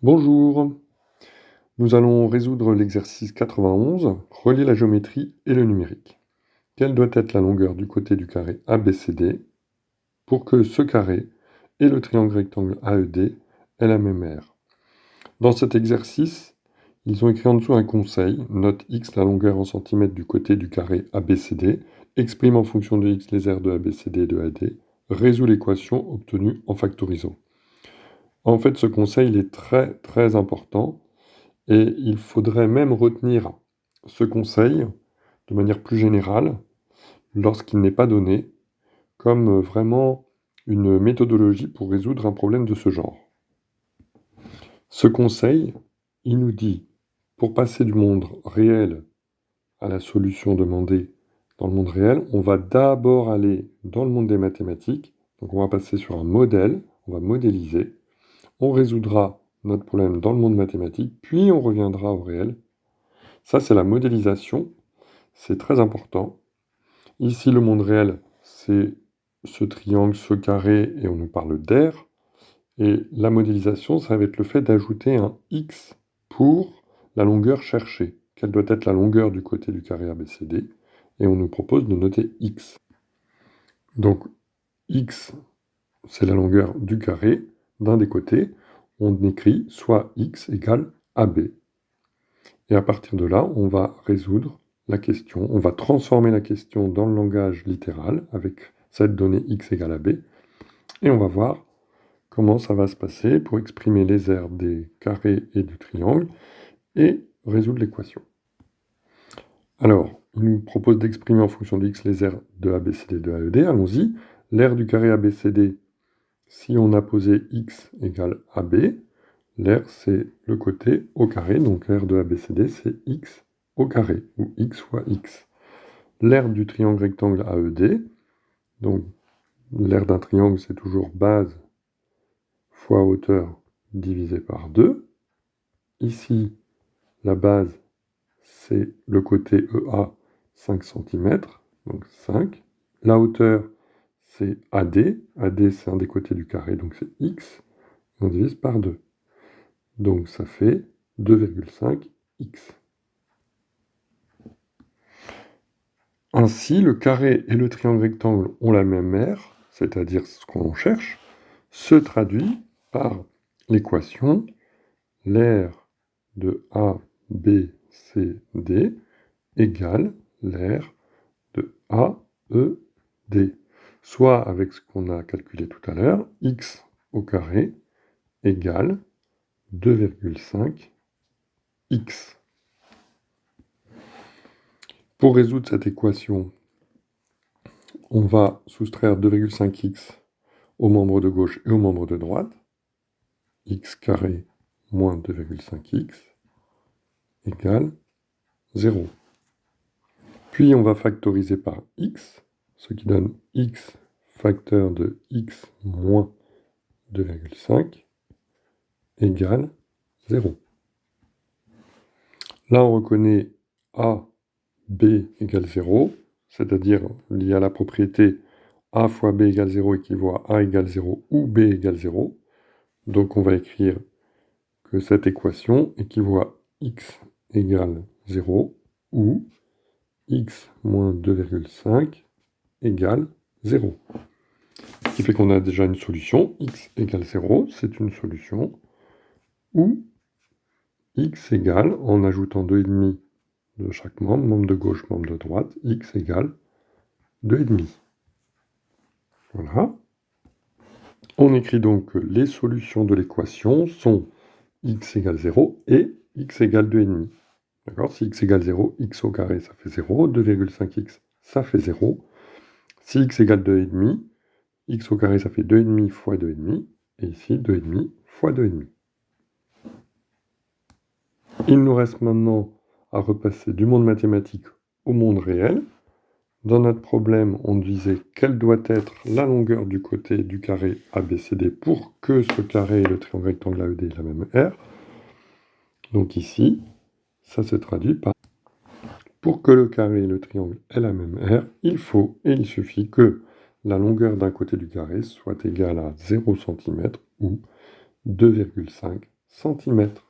Bonjour, nous allons résoudre l'exercice 91, relier la géométrie et le numérique. Quelle doit être la longueur du côté du carré ABCD pour que ce carré et le triangle rectangle AED aient la même aire? Dans cet exercice, ils ont écrit en dessous un conseil, note x la longueur en centimètres du côté du carré ABCD, exprime en fonction de x les aires de ABCD et de AD, résout l'équation obtenue en factorisant. En fait, ce conseil il est très important. Et il faudrait même retenir ce conseil de manière plus générale lorsqu'il n'est pas donné comme vraiment une méthodologie pour résoudre un problème de ce genre. Ce conseil, il nous dit, pour passer du monde réel à la solution demandée dans le monde réel, on va d'abord aller dans le monde des mathématiques, donc on va passer sur un modèle, on va modéliser, on résoudra notre problème dans le monde mathématique, puis on reviendra au réel. Ça, c'est la modélisation, c'est très important. Ici, le monde réel, c'est ce triangle, ce carré, et on nous parle d'air. Et la modélisation, ça va être le fait d'ajouter un x pour la longueur cherchée. Quelle doit être la longueur du côté du carré ABCD? Et on nous propose de noter x. Donc, x, c'est la longueur du carré d'un des côtés. On écrit soit x égale AB. Et à partir de là, on va résoudre la question, on va transformer la question dans le langage littéral avec cette donnée x égale à b, et on va voir comment ça va se passer pour exprimer les aires des carrés et du triangle et résoudre l'équation. Alors, il nous propose d'exprimer en fonction de x les aires de ABCD et de AED. Allons-y. L'aire du carré ABCD, si on a posé x égale AB, l'aire c'est le côté au carré, donc l'aire de ABCD c'est x au carré, ou x fois x. L'aire du triangle rectangle AED, donc l'aire d'un triangle c'est toujours base fois hauteur divisé par 2. Ici, la base c'est le côté EA, 5 cm, donc 5. La hauteur c'est AD, AD c'est un des côtés du carré, donc c'est x, on divise par 2. Donc ça fait 2,5x. Ainsi, le carré et le triangle rectangle ont la même aire, c'est-à-dire ce qu'on cherche, se traduit par l'équation l'aire de ABCD égale l'aire de AED, soit avec ce qu'on a calculé tout à l'heure, x au carré égale 2,5x. Pour résoudre cette équation, on va soustraire 2,5x aux membres de gauche et aux membres de droite. X carré moins 2,5x égale 0. Puis on va factoriser par x, ce qui donne x facteur de x moins 2,5 égale 0. Là, on reconnaît a, b égale 0, c'est-à-dire lié à la propriété a fois b égale 0 équivaut à a égale 0 ou b égale 0. Donc on va écrire que cette équation équivaut à x égale 0 ou x moins 2,5 égale 0. Ce qui fait qu'on a déjà une solution, x égale 0, c'est une solution, ou x égale, en ajoutant 2,5 de chaque membre, membre de gauche, membre de droite, x égale 2,5. Voilà. On écrit donc que les solutions de l'équation sont x égale 0 et x égale 2,5. D'accord? Si x égale 0, x au carré, ça fait 0. 2,5x, ça fait 0. Si x égale 2,5, x au carré, ça fait 2,5 fois 2,5. Et ici, 2,5 fois 2,5. Il nous reste maintenant à repasser du monde mathématique au monde réel. Dans notre problème, on disait quelle doit être la longueur du côté du carré ABCD pour que ce carré et le triangle rectangle AED aient la même aire. Donc ici, ça se traduit par pour que le carré et le triangle aient la même aire, il faut et il suffit que la longueur d'un côté du carré soit égale à 0 cm ou 2,5 centimètres.